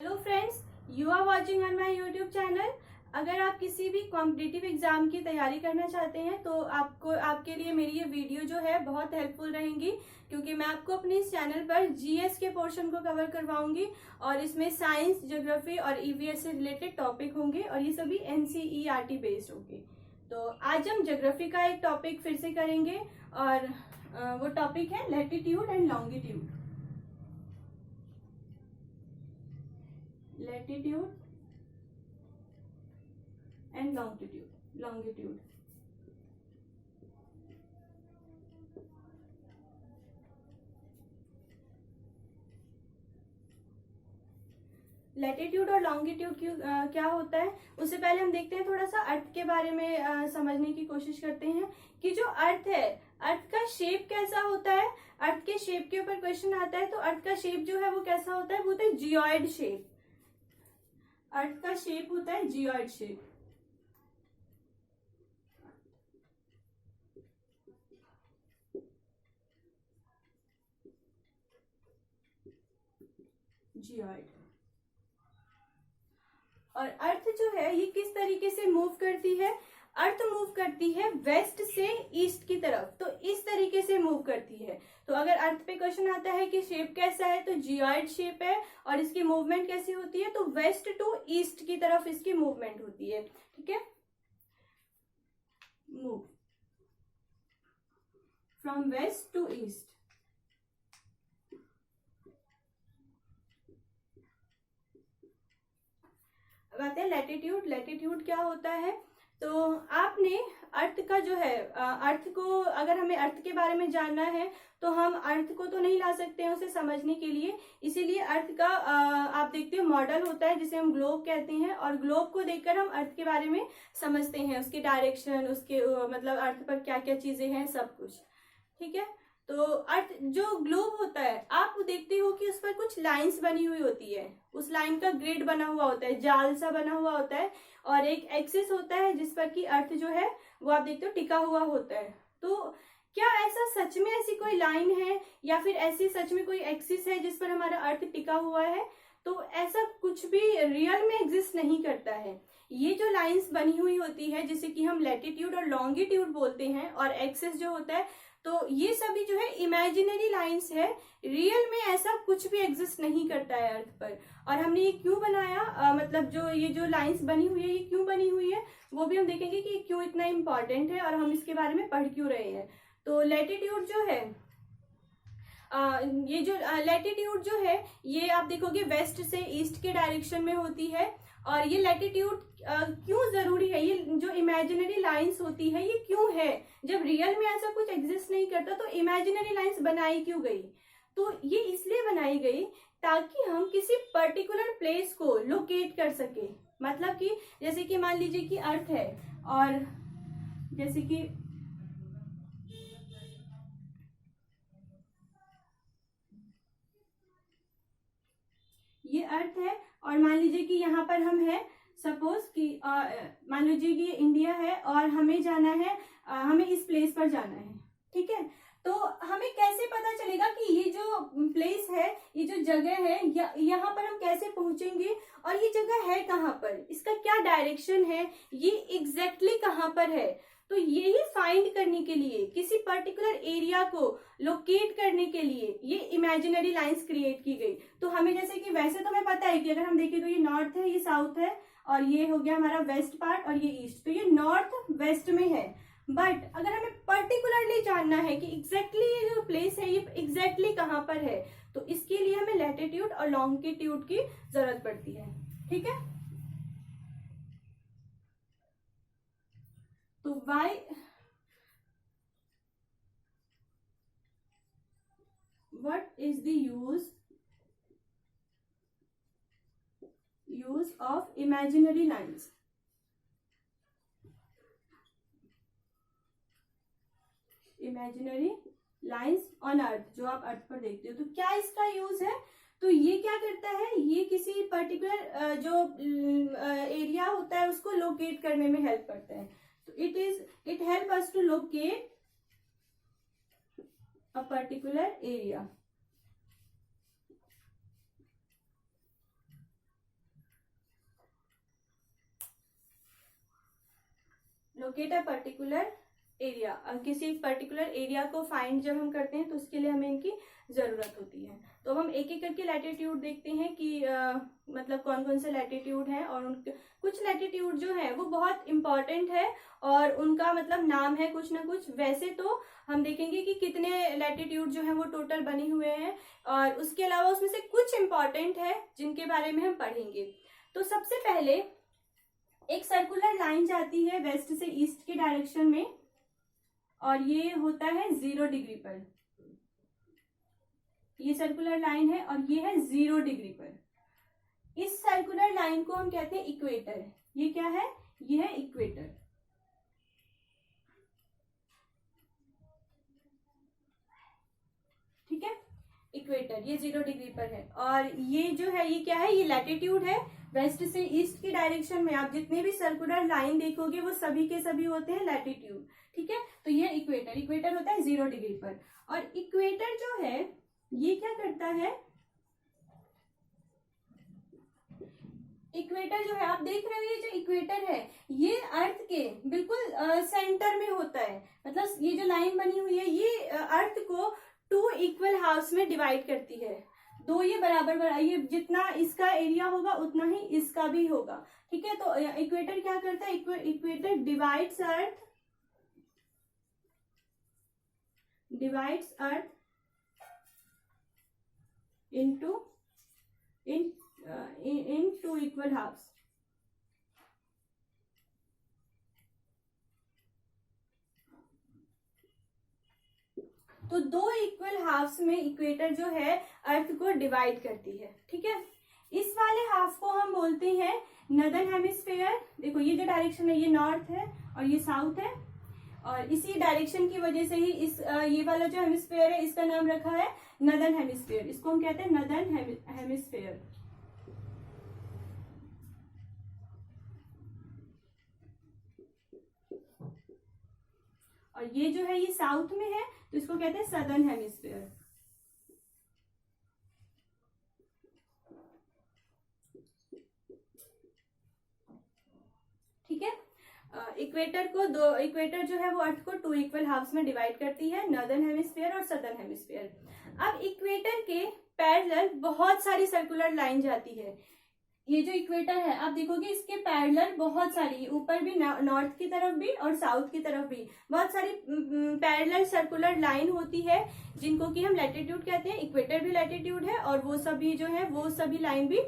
Hello friends, you are watching on my YouTube channel. अगर आप किसी भी कॉम्पिटिटिव एग्जाम की तैयारी करना चाहते हैं तो आपके लिए मेरी ये वीडियो जो है बहुत हेल्पफुल रहेंगी, क्योंकि मैं आपको अपने इस चैनल पर जीएस के पोर्शन को कवर करवाऊंगी और इसमें साइंस, ज्योग्राफी और ईवीएस से रिलेटेड टॉपिक होंगे और ये सभी एनसीईआरटी बेस्ड होंगे। तो आज हम ज्योग्राफी का एक टॉपिक फिर से करेंगे और वो टॉपिक है latitude and longitude. Latitude and longitude. Latitude और लॉन्गिट्यूड क्या होता है, उससे पहले हम देखते हैं थोड़ा सा अर्थ के बारे में समझने की कोशिश करते हैं कि जो अर्थ है, अर्थ का शेप कैसा होता है। अर्थ के शेप के ऊपर क्वेश्चन आता है तो अर्थ का शेप जो है वो कैसा होता है, वो होता है जियोइड शेप। अर्थ का शेप होता है जियोइड शेप। जियोइड। और अर्थ जो है ये किस तरीके से मूव करती है, अर्थ मूव करती है वेस्ट से ईस्ट की तरफ, तो इस तरीके से मूव करती है। तो अगर अर्थ पे क्वेश्चन आता है कि शेप कैसा है, तो जियोइड शेप है और इसकी मूवमेंट कैसी होती है, तो वेस्ट टू ईस्ट की तरफ इसकी मूवमेंट होती है। ठीक है, move from west to east. बात है लैटिट्यूड। लैटिट्यूड क्या होता है, तो आपने अर्थ का जो है, अर्थ को अगर हमें अर्थ के बारे में जानना है तो हम अर्थ को तो नहीं ला सकते हैं उसे समझने के लिए, इसीलिए अर्थ का आप देखते हो मॉडल होता है जिसे हम ग्लोब कहते हैं, और ग्लोब को देखकर हम अर्थ के बारे में समझते हैं, उसकी डायरेक्शन, उसके मतलब अर्थ पर क्या क्या चीजें हैं, सब कुछ। ठीक है, तो अर्थ जो ग्लोब होता है आप देखते हो कि उस पर कुछ लाइंस बनी हुई होती है, उस लाइन का ग्रिड बना हुआ होता है, जाल सा बना हुआ होता है, और एक एक्सिस होता है जिस पर कि अर्थ जो है वो आप देखते हो टिका हुआ होता है। तो क्या ऐसा सच में ऐसी कोई लाइन है या फिर ऐसी सच में कोई एक्सिस है जिस पर हमारा अर्थ टिका हुआ है, तो ऐसा कुछ भी रियल में एग्जिस्ट नहीं करता है। ये जो लाइंस बनी हुई होती है जिसे कि हम लैटिट्यूड और लॉन्गिट्यूड बोलते हैं, और एक्सिस जो होता है, तो ये सभी जो है इमेजिनरी लाइंस है, रियल में ऐसा कुछ भी एग्जिस्ट नहीं करता है अर्थ पर। और हमने ये क्यों बनाया, मतलब जो ये जो लाइंस बनी हुई है ये क्यों बनी हुई है, वो भी हम देखेंगे कि क्यों इतना इम्पोर्टेंट है और हम इसके बारे में पढ़ क्यों रहे हैं। तो लैटिट्यूड जो है, ये जो लैटिट्यूड जो है ये आप देखोगे वेस्ट से ईस्ट के डायरेक्शन में होती है। और ये लैटिट्यूड क्यों जरूरी है, ये जो इमेजिनरी लाइंस होती है ये क्यों है, जब रियल में ऐसा कुछ एग्जिस्ट नहीं करता तो इमेजिनरी लाइंस बनाई क्यों गई। तो ये इसलिए बनाई गई ताकि हम किसी पर्टिकुलर प्लेस को लोकेट कर सके। मतलब कि जैसे कि मान लीजिए कि अर्थ है, और जैसे कि ये अर्थ है और मान लीजिए कि यहाँ पर हम हैं, सपोज कि मान लीजिए कि इंडिया है और हमें जाना है, हमें इस प्लेस पर जाना है। ठीक है, तो हमें कैसे पता चलेगा कि ये जो प्लेस है, ये जो जगह है, यहाँ पर हम कैसे पहुंचेंगे और ये जगह है कहाँ पर, इसका क्या डायरेक्शन है, ये एग्जैक्टली कहाँ पर है। तो यही फाइंड करने के लिए, किसी पर्टिकुलर एरिया को लोकेट करने के लिए ये इमेजिनरी लाइंस क्रिएट की गई। तो हमें जैसे कि वैसे तो हमें पता है कि अगर हम देखें तो ये नॉर्थ है, ये साउथ है, और ये हो गया हमारा वेस्ट पार्ट और ये ईस्ट, तो ये नॉर्थ वेस्ट में है। बट अगर हमें पर्टिकुलरली जानना है कि एग्जैक्टली ये जो प्लेस है ये एग्जैक्टली कहाँ पर है, तो इसके लिए हमें लैटिट्यूड और लॉन्गिट्यूड की जरूरत पड़ती है। ठीक है, तो why what is the use of imaginary lines। Imaginary lines on earth, जो आप अर्थ पर देखते हो, तो क्या इसका यूज है, तो ये क्या करता है, ये किसी पर्टिकुलर जो एरिया होता है उसको लोकेट करने में हेल्प करता है। तो it help us to locate a particular area। Locate a particular area, किसी एक पर्टिकुलर एरिया को फाइंड जब हम करते हैं तो उसके लिए हमें इनकी जरूरत होती है। तो हम एक एक करके लैटिट्यूड देखते हैं कि मतलब कौन कौन से लैटिट्यूड हैं, और उनके कुछ लैटिट्यूड जो है वो बहुत इंपॉर्टेंट है और उनका मतलब नाम है कुछ ना कुछ। वैसे तो हम देखेंगे कि कितने लैटिट्यूड जो है वो टोटल बने हुए हैं, और उसके अलावा उसमें से कुछ इंपॉर्टेंट है जिनके बारे में हम पढ़ेंगे। तो सबसे पहले एक सर्कुलर लाइन जाती है वेस्ट से ईस्ट के डायरेक्शन में, और ये होता है 0 डिग्री पर। ये सर्कुलर लाइन है और ये है 0 डिग्री पर। इस सर्कुलर लाइन को हम कहते हैं इक्वेटर। ये क्या है? ये है इक्वेटर। ठीक है, इक्वेटर ये 0 डिग्री पर है। और ये जो है ये क्या है? ये लैटिट्यूड है। वेस्ट से ईस्ट की डायरेक्शन में आप जितने भी सर्कुलर लाइन देखोगे वो सभी के सभी होते हैं लैटिट्यूड। ठीक है, तो ये इक्वेटर, इक्वेटर होता है 0 डिग्री पर। और इक्वेटर जो है ये क्या करता है? इक्वेटर जो है आप देख रहे हो, ये जो इक्वेटर है ये अर्थ के बिल्कुल सेंटर में होता है। मतलब ये जो लाइन बनी हुई है ये अर्थ को 2 इक्वल हाफ्स में डिवाइड करती है। 2 ये बराबर ये जितना इसका एरिया होगा उतना ही इसका भी होगा। ठीक है, तो इक्वेटर क्या करता है? Equator divides earth into in 2 equal halves। तो 2 इक्वल हाफ्स में इक्वेटर जो है अर्थ को डिवाइड करती है। ठीक है, इस वाले हाफ को हम बोलते हैं नॉर्दर्न हेमिस्फीयर। देखो ये जो डायरेक्शन है ये नॉर्थ है और ये साउथ है, और इसी डायरेक्शन की वजह से ही इस ये वाला जो हेमिस्फीयर है इसका नाम रखा है नॉर्दर्न हेमिस्फीयर। इसको हम कहते हैं नॉर्दर्न हेमिस्फीयर। और ये जो है ये साउथ में है तो इसको कहते हैं सदर्न हेमिस्फीयर। ठीक है, इक्वेटर जो है वो अर्थ को 2 इक्वल हाफ्स में डिवाइड करती है, नॉर्दर्न हेमिस्फीयर और सदर्न हेमिस्फीयर। अब इक्वेटर के पैरेलल बहुत सारी सर्कुलर लाइन जाती है। ये जो इक्वेटर है आप देखोगे इसके पैरेलल बहुत सारी, ऊपर भी नॉर्थ की तरफ भी और साउथ की तरफ भी बहुत सारी पैरेलल सर्कुलर लाइन होती है जिनको कि हम लैटिट्यूड कहते हैं। इक्वेटर भी लैटिट्यूड है और वो सभी जो है वो सभी लाइन भी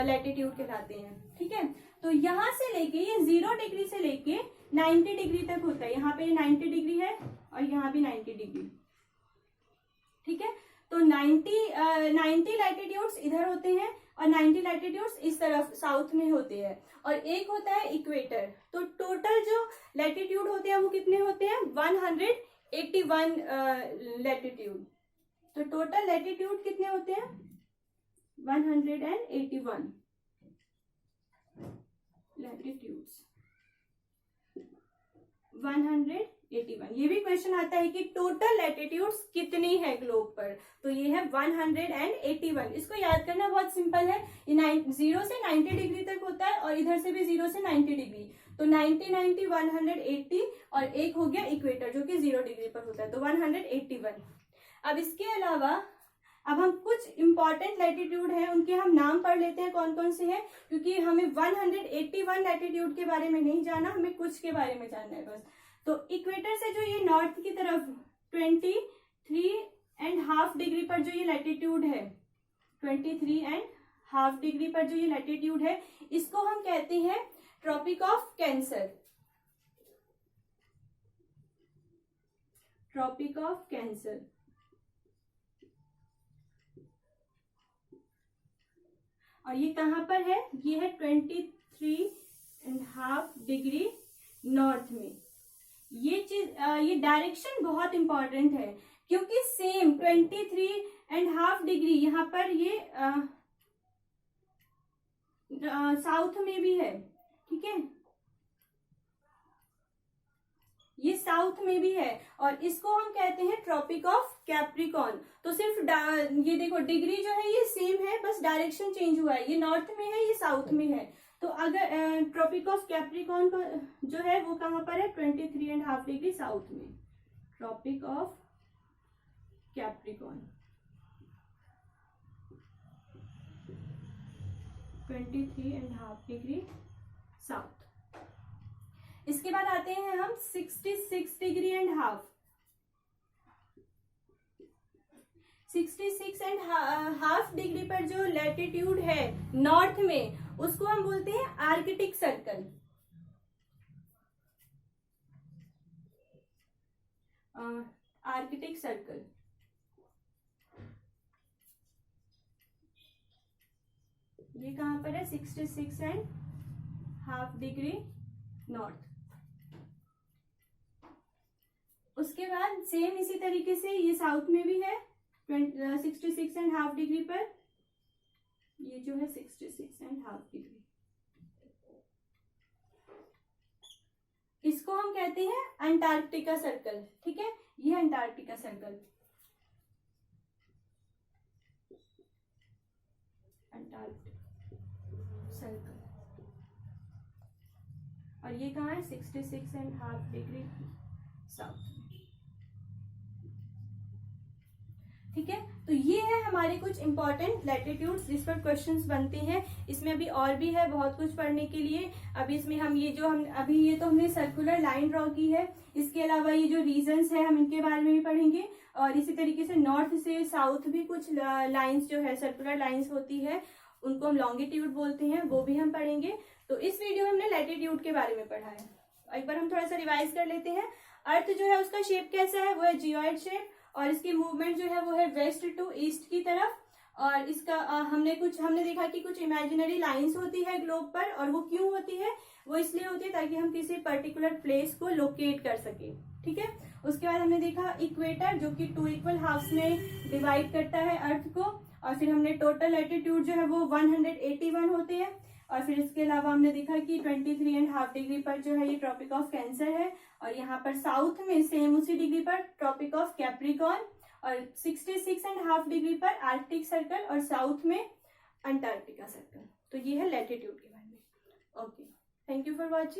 लैटिट्यूड कहलाते हैं। ठीक है, तो यहाँ से लेके ये 0 डिग्री से लेके 90 डिग्री तक होता है। यहाँ पे 90 डिग्री है और यहाँ भी 90 डिग्री। ठीक है, तो 90 लैटिट्यूड्स इधर होते हैं और 90 लैटिट्यूड्स इस तरफ साउथ में होते हैं, और एक होता है इक्वेटर। तो टोटल जो लैटिट्यूड होते हैं वो कितने होते हैं? 181 लैटिट्यूड। तो टोटल लैटिट्यूड कितने होते हैं? 181 लैटिट्यूड्स। 181। ये भी क्वेश्चन आता है कि टोटल लैटिट्यूड्स कितनी है ग्लोब पर, तो ये है 181। इसको याद करना बहुत सिंपल है। ये 0 से 90 डिग्री तक होता है और इधर से भी 0 से 90 डिग्री। तो 90 90 180 और एक हो गया इक्वेटर जो कि 0 डिग्री पर होता है, तो 181। अब इसके अलावा अब हम कुछ इंपॉर्टेंट लैटिट्यूड है उनके हम नाम पढ़ लेते हैं कौन कौन से हैं, क्योंकि हमें 181 लैटिट्यूड के बारे में नहीं जाना, हमें कुछ के बारे में जानना है बस। तो इक्वेटर से जो ये नॉर्थ की तरफ 23.5 डिग्री पर जो ये लैटिट्यूड है, 23.5 डिग्री पर जो ये लैटिट्यूड है, इसको हम कहते हैं tropic of cancer. Tropic of cancer. और ये कहां पर है? ये है 23.5 डिग्री नॉर्थ में। ये चीज ये डायरेक्शन बहुत इंपॉर्टेंट है क्योंकि सेम 23.5 डिग्री यहाँ पर ये साउथ में भी है। ठीक है, ये साउथ में भी है और इसको हम कहते हैं ट्रॉपिक ऑफ कैप्रिकॉर्न। तो सिर्फ ये देखो डिग्री जो है ये सेम है, बस डायरेक्शन चेंज हुआ है। ये नॉर्थ में है, ये साउथ में है। तो अगर ट्रॉपिक ऑफ कैप्रिकॉर्न जो है वो कहाँ पर है, 23.5 डिग्री साउथ में, tropic of Capricorn 23.5 degree south. इसके बाद आते हैं हम 66 डिग्री एंड हाफ। 66.5 डिग्री पर जो लैटिट्यूड है नॉर्थ में, उसको हम बोलते हैं आर्कटिक सर्कल। आर्कटिक सर्कल ये कहां पर है, 66.5 डिग्री नॉर्थ। उसके बाद सेम इसी तरीके से ये साउथ में भी है 66.5 डिग्री पर, ये जो है 66.5 डिग्री। इसको हम कहते हैं अंटार्कटिका सर्कल। ठीक है, ये अंटार्कटिका सर्कल, अंटार्कटिका सर्कल। और ये कहाँ है, 66.5 डिग्री साउथ। ठीक है, तो ये है हमारे कुछ इंपॉर्टेंट लैटिट्यूड्स जिस पर क्वेश्चंस बनते हैं। इसमें अभी और भी है बहुत कुछ पढ़ने के लिए। अभी इसमें हम ये जो हम अभी ये तो हमने सर्कुलर लाइन ड्रॉ की है, इसके अलावा ये जो रीजन्स है हम इनके बारे में भी पढ़ेंगे। और इसी तरीके से नॉर्थ से साउथ भी कुछ लाइन्स जो है सर्कुलर लाइन्स होती है, उनको हम लॉन्गिट्यूड बोलते हैं, वो भी हम पढ़ेंगे। तो इस वीडियो में हमने लैटिट्यूड के बारे में पढ़ा है। एक बार हम थोड़ा सा रिवाइज कर लेते हैं। अर्थ जो है उसका शेप कैसा है, वो है जियोइड शेप, और इसकी मूवमेंट जो है वो है वेस्ट टू ईस्ट की तरफ। और इसका हमने देखा कि कुछ इमेजिनरी लाइंस होती है ग्लोब पर, और वो क्यों होती है, वो इसलिए होती है ताकि हम किसी पर्टिकुलर प्लेस को लोकेट कर सके। ठीक है, उसके बाद हमने देखा इक्वेटर जो कि 2 इक्वल हाफ्स में डिवाइड करता है अर्थ को। और फिर हमने टोटल लैटिट्यूड जो है वो 181 होते हैं। और फिर इसके अलावा हमने देखा कि 23.5 डिग्री पर जो है ये ट्रॉपिक ऑफ कैंसर है, और यहाँ पर साउथ में सेम उसी डिग्री पर ट्रॉपिक ऑफ कैप्रिकॉर्न, और 66.5 डिग्री पर आर्कटिक सर्कल, और साउथ में अंटार्कटिका सर्कल। तो ये है लैटिट्यूड के बारे में। Okay, thank you for watching.